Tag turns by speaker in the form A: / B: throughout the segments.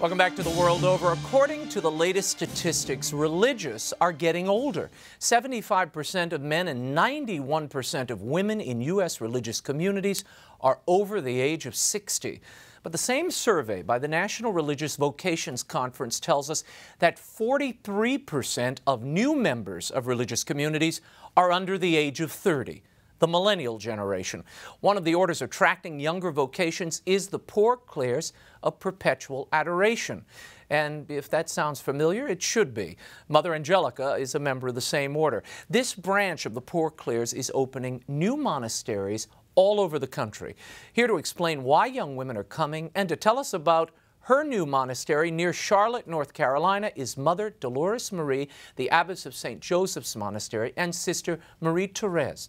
A: Welcome back to The World Over. According to the latest statistics, religious are getting older. 75% of men and 91% of women in U.S. religious communities are over the age of 60. But the same survey by the National Religious Vocations Conference tells us that 43% of new members of religious communities are under the age of 30. The millennial generation. One of the orders attracting younger vocations is the Poor Clares of Perpetual Adoration. And if that sounds familiar, it should be. Mother Angelica is a member of the same order. This branch of the Poor Clares is opening new monasteries all over the country. Here to explain why young women are coming and to tell us about her new monastery near Charlotte, North Carolina, is Mother Dolores Marie, the abbess of St. Joseph's Monastery, and Sister Marie Therese.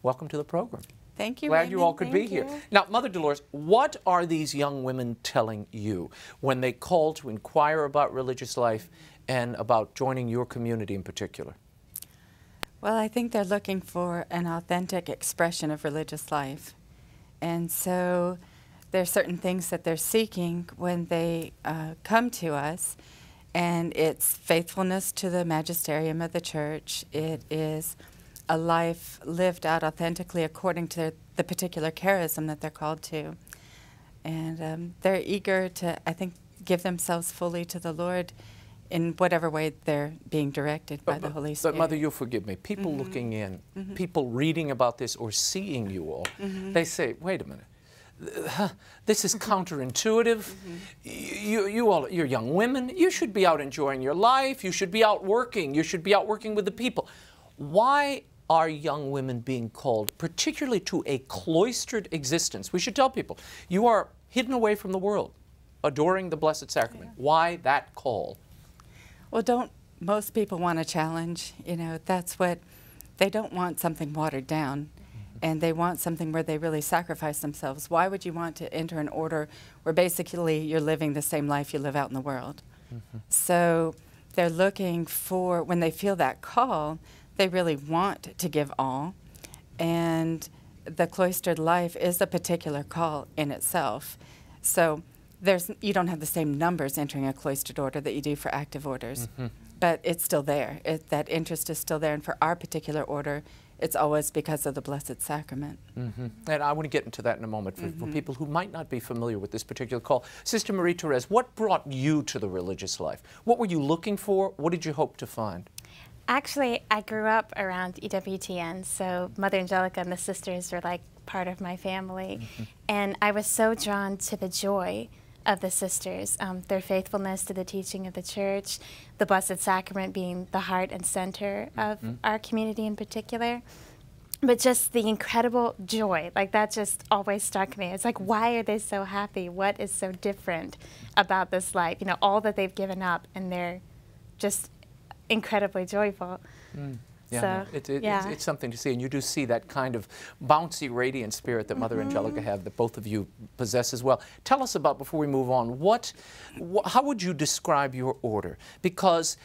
A: Welcome to the program.
B: Thank you,
A: Glad
B: Raymond.
A: you all could be here. Now, Mother Dolores, what are these young women telling you when they call to inquire about religious life and about joining your community in particular?
B: Well, I think they're looking for an authentic expression of religious life. And so there are certain things that they're seeking when they come to us, and it's faithfulness to the magisterium of the church. It is a life lived out authentically according to the particular charism that they're called to. And they're eager to, I think, give themselves fully to the Lord in whatever way they're being directed by the Holy Spirit.
A: But Mother, you'll forgive me. People looking in, people reading about this or seeing you all, they say, wait a minute. This is counterintuitive. You're young women. You should be out enjoying your life. You should be out working. You should be out working with the people. Why are young women being called, particularly to a cloistered existence? We should tell people, you are hidden away from the world, adoring the Blessed Sacrament. Yeah. Why that call?
B: Well, don't most people want a challenge? You know, that's what, they don't want something watered down, and they want something where they really sacrifice themselves. Why would you want to enter an order where basically you're living the same life you live out in the world? So they're looking for, when they feel that call, they really want to give all, and the cloistered life is a particular call in itself. So you don't have the same numbers entering a cloistered order that you do for active orders, but it's still there. That interest is still there, and for our particular order, it's always because of the Blessed Sacrament.
A: And I want to get into that in a moment for people who might not be familiar with this particular call. Sister Marie Therese, what brought you to the religious life? What were you looking for? What did you hope to find?
C: Actually, I grew up around EWTN, so Mother Angelica and the sisters were like part of my family. And I was so drawn to the joy of the sisters, their faithfulness to the teaching of the church, the Blessed Sacrament being the heart and center of our community in particular. But just the incredible joy, like that just always struck me. It's like, why are they so happy? What is so different about this life? You know, all that they've given up, and they're just incredibly joyful.
A: Yeah, so, it's something to see, and you do see that kind of bouncy, radiant spirit that Mother Angelica have, that both of you possess as well. Tell us about, before we move on, how would you describe your order? Because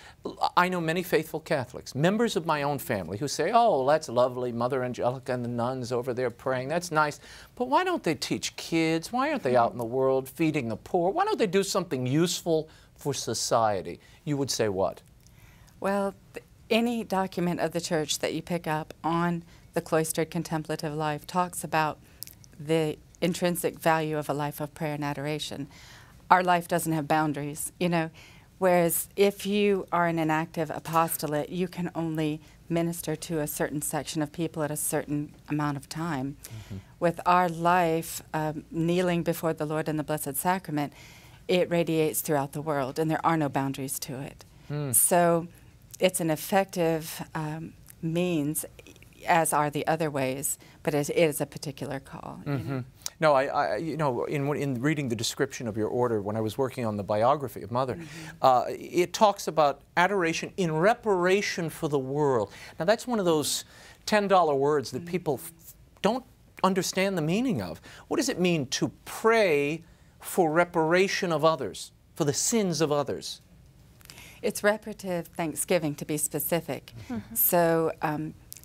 A: I know many faithful Catholics, members of my own family, who say, oh, that's lovely, Mother Angelica and the nuns over there praying, that's nice, but why don't they teach kids? Why aren't they out in the world feeding the poor? Why don't they do something useful for society? You would say what?
B: Well, any document of the church that you pick up on the cloistered contemplative life talks about the intrinsic value of a life of prayer and adoration. Our life doesn't have boundaries, you know, whereas if you are in an active apostolate, you can only minister to a certain section of people at a certain amount of time. With our life, kneeling before the Lord in the Blessed Sacrament, it radiates throughout the world, and there are no boundaries to it. So it's an effective means, as are the other ways, but it is a particular call. You know?
A: No, you know, in reading the description of your order, when I was working on the biography of Mother, it talks about adoration in reparation for the world. Now, that's one of those $10 words that people don't understand the meaning of. What does it mean to pray for reparation of others, for the sins of others?
B: It's reparative thanksgiving, to be specific. So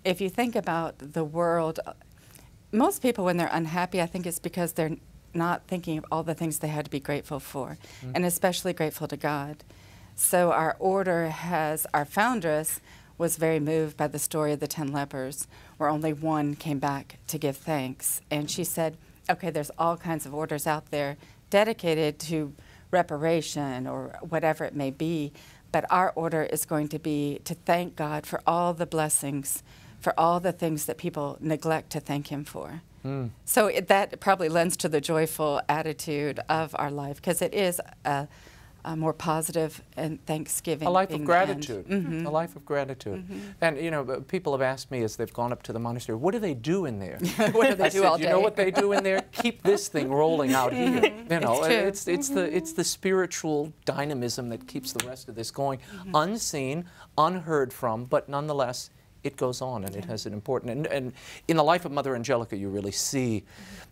B: if you think about the world, most people when they're unhappy, I think it's because they're not thinking of all the things they had to be grateful for, and especially grateful to God. So our order has, our foundress was very moved by the story of the 10 lepers, where only one came back to give thanks. And she said, okay, there's all kinds of orders out there dedicated to reparation or whatever it may be, but our order is going to be to thank God for all the blessings, for all the things that people neglect to thank Him for. So that probably lends to the joyful attitude of our life, because it is a more positive and thanksgiving.
A: A life of gratitude.
B: Mm-hmm.
A: A life of gratitude.
B: Mm-hmm.
A: And you know, people have asked me as they've gone up to the monastery, what do they do in there?
B: What do they do all day?
A: You know what they do in there? Keep this thing rolling out here. You know,
B: it's
A: the spiritual dynamism that keeps the rest of this going, unseen, unheard from, but nonetheless it goes on, and it has an important, and in the life of Mother Angelica you really see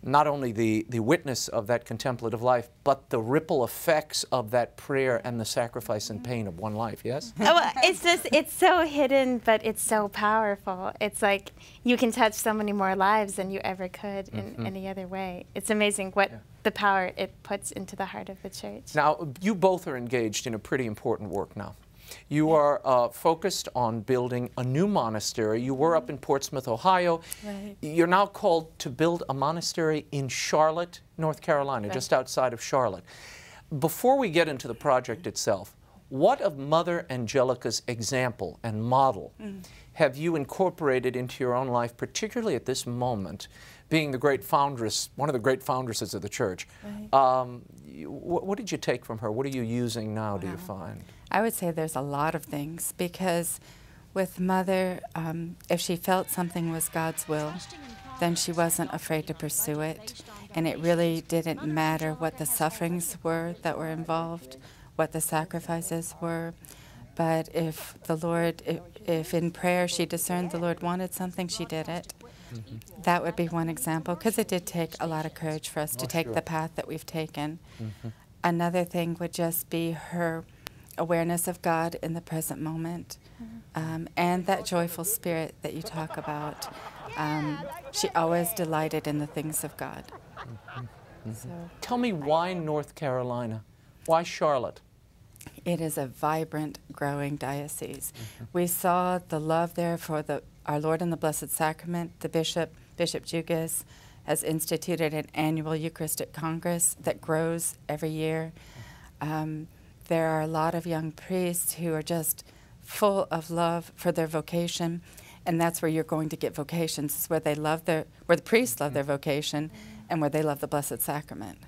A: not only the witness of that contemplative life, but the ripple effects of that prayer and the sacrifice and pain of one life, yes?
C: Well, it's just, it's so hidden, but it's so powerful. It's like you can touch so many more lives than you ever could in any other way. It's amazing what the power it puts into the heart of the church.
A: Now, you both are engaged in a pretty important work now. You are focused on building a new monastery. You were up in Portsmouth, Ohio.
B: Right.
A: You're now called to build a monastery in Charlotte, North Carolina, just outside of Charlotte. Before we get into the project itself, what of Mother Angelica's example and model have you incorporated into your own life, particularly at this moment, being the great foundress, one of the great foundresses of the church?
B: Right.
A: What did you take from her? What are you using now, do you find?
B: I would say there's a lot of things, because with Mother, if she felt something was God's will, then she wasn't afraid to pursue it. And it really didn't matter what the sufferings were that were involved, what the sacrifices were. But if the Lord, if in prayer she discerned the Lord wanted something, she did it. That would be one example, because it did take a lot of courage for us to take the path that we've taken. Another thing would just be her awareness of God in the present moment, and that joyful spirit that you talk about. She always delighted in the things of God. So,
A: tell me, why North Carolina? Why Charlotte?
B: it is a vibrant, growing diocese. We saw the love there for our Lord in the Blessed Sacrament. The Bishop Jugas, has instituted an annual Eucharistic Congress that grows every year. There are a lot of young priests who are just full of love for their vocation, and that's where you're going to get vocations. It's where they love where the priests love their vocation, and where they love the Blessed Sacrament.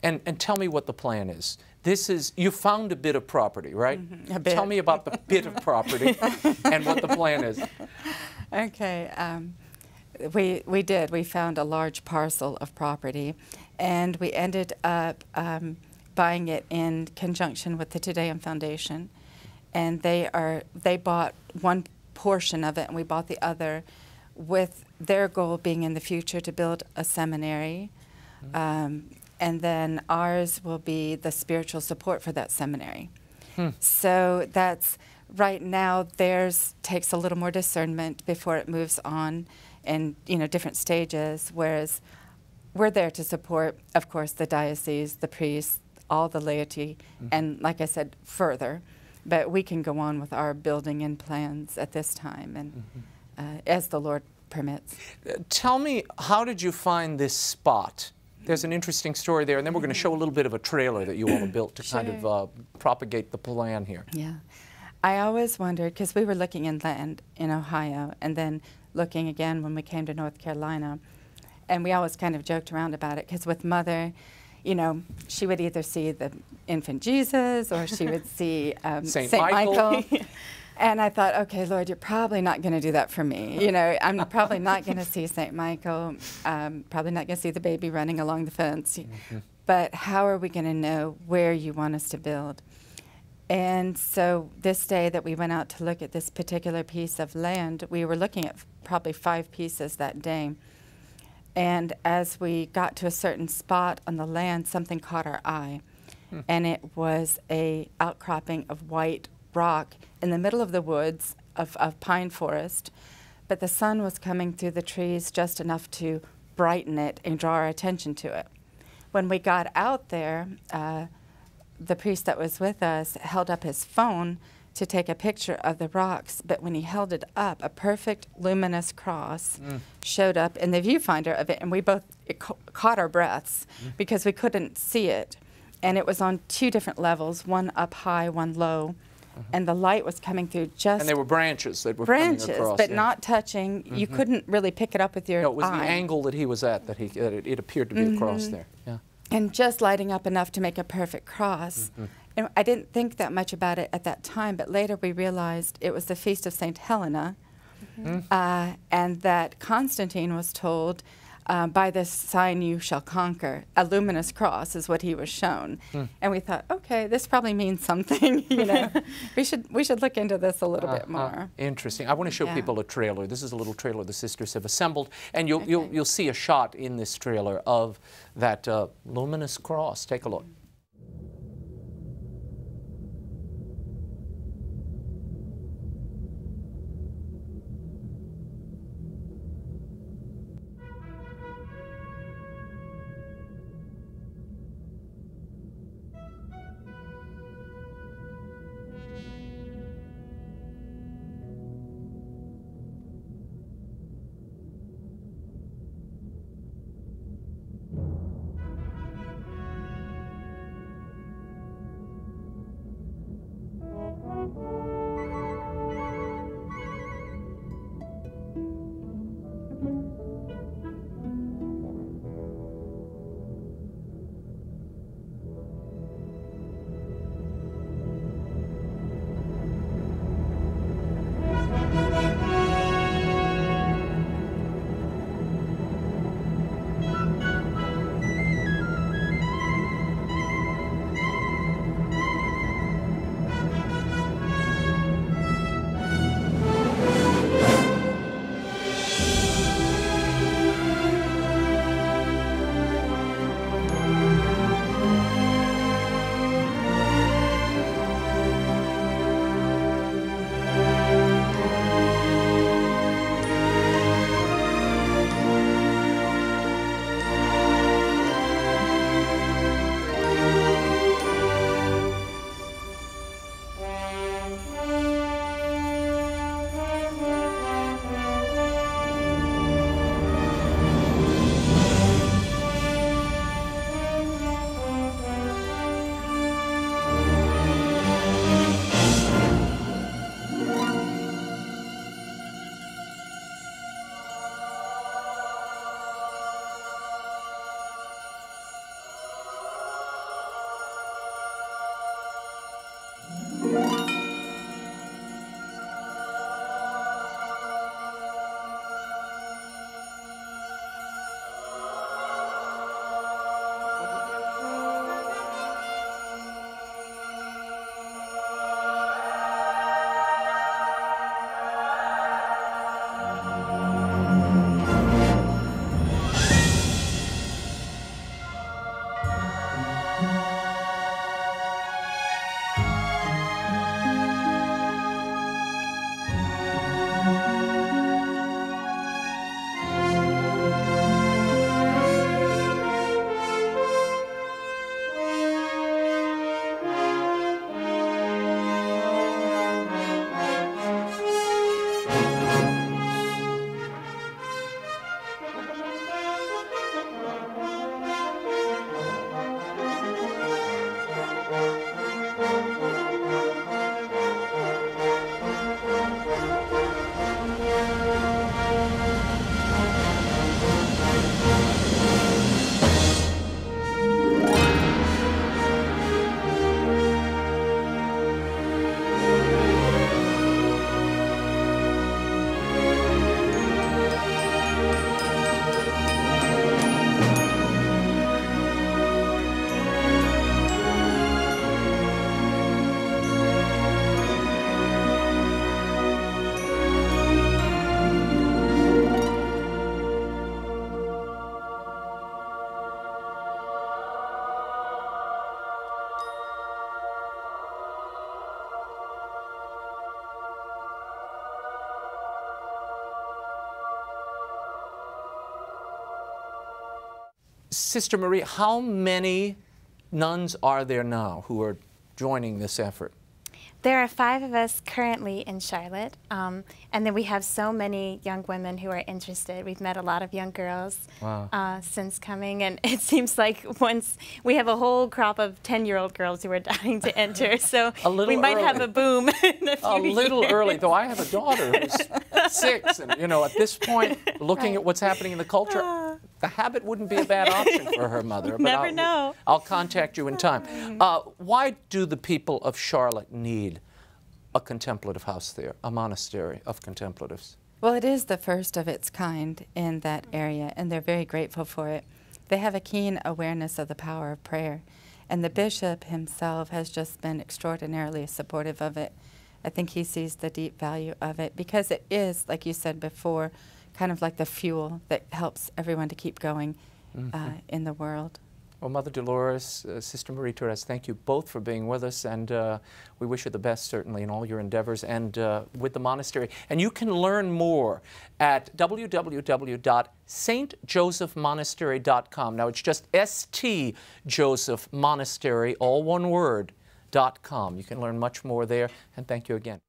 A: And tell me what the plan is. This is, you found a bit of property, right?
B: A bit.
A: Tell me about the bit of property and what the plan is.
B: Okay, we did. We found a large parcel of property, and we ended up buying it in conjunction with the Te Deum Foundation, and they bought one portion of it, and we bought the other, with their goal being in the future to build a seminary. And then ours will be the spiritual support for that seminary. So that's, right now, theirs takes a little more discernment before it moves on in, different stages, whereas we're there to support, of course, the diocese, the priests, all the laity, and like I said, further. But we can go on with our building and plans at this time, and as the Lord permits.
A: Tell me, how did you find this spot? There's an interesting story there, and then we're going to show a little bit of a trailer that you all have built to kind of propagate the plan here.
B: Yeah. I always wondered, because we were looking inland in Ohio, and then looking again when we came to North Carolina, and we always kind of joked around about it, because with Mother, she would either see the infant Jesus, or she would see Saint Michael. And I thought, okay, Lord, you're probably not going to do that for me. I'm probably not going to see St. Michael, probably not going to see the baby running along the fence. But how are we going to know where you want us to build? And so this day that we went out to look at this particular piece of land, we were looking at probably 5 pieces that day. And as we got to a certain spot on the land, something caught our eye. And it was a outcropping of white rock in the middle of the woods of pine forest, but the sun was coming through the trees just enough to brighten it and draw our attention to it. when we got out there, the priest that was with us held up his phone to take a picture of the rocks, but when he held it up, a perfect luminous cross showed up in the viewfinder of it, and we both caught our breaths because we couldn't see it. And it was on 2 different levels, one up high, one low, and the light was coming through just...
A: And they were branches that were coming across.
B: But not touching. You couldn't really pick it up with your eye.
A: No, it was the angle that he was at that it appeared to be across there. Yeah.
B: And just lighting up enough to make a perfect cross. And I didn't think that much about it at that time, but later we realized it was the feast of St. Helena, and that Constantine was told, by this sign you shall conquer. A luminous cross is what he was shown. And we thought, okay, this probably means something, you know. we should look into this a little bit more.
A: Interesting. I want to show people a trailer. This is a little trailer the sisters have assembled, and you'll see a shot in this trailer of that luminous cross. Take a look. Sister Marie, how many nuns are there now who are joining this effort?
C: There are 5 of us currently in Charlotte, and then we have so many young women who are interested. We've met a lot of young girls since coming, and it seems like once we have a whole crop of 10-year-old girls who are dying to enter, so we might have a boom in a few
A: little
C: years.
A: early, though I have a daughter who's 6, and you know, at this point, looking at what's happening in the culture, the habit wouldn't be a bad option for her mother. But
C: Never know.
A: I'll contact you in time. Why do the people of Charlotte need a contemplative house there, a monastery of contemplatives?
B: Well, it is the first of its kind in that area, and they're very grateful for it. They have a keen awareness of the power of prayer, and the bishop himself has just been extraordinarily supportive of it. I think he sees the deep value of it because it is, like you said before, kind of like the fuel that helps everyone to keep going in the world.
A: Well, Mother Dolores, Sister Marie Therese, thank you both for being with us, and we wish you the best, certainly, in all your endeavors and with the monastery. And you can learn more at www.stjosephmonastery.com. Now, it's just St. Joseph Monastery, all one word, .com. You can learn much more there, and thank you again.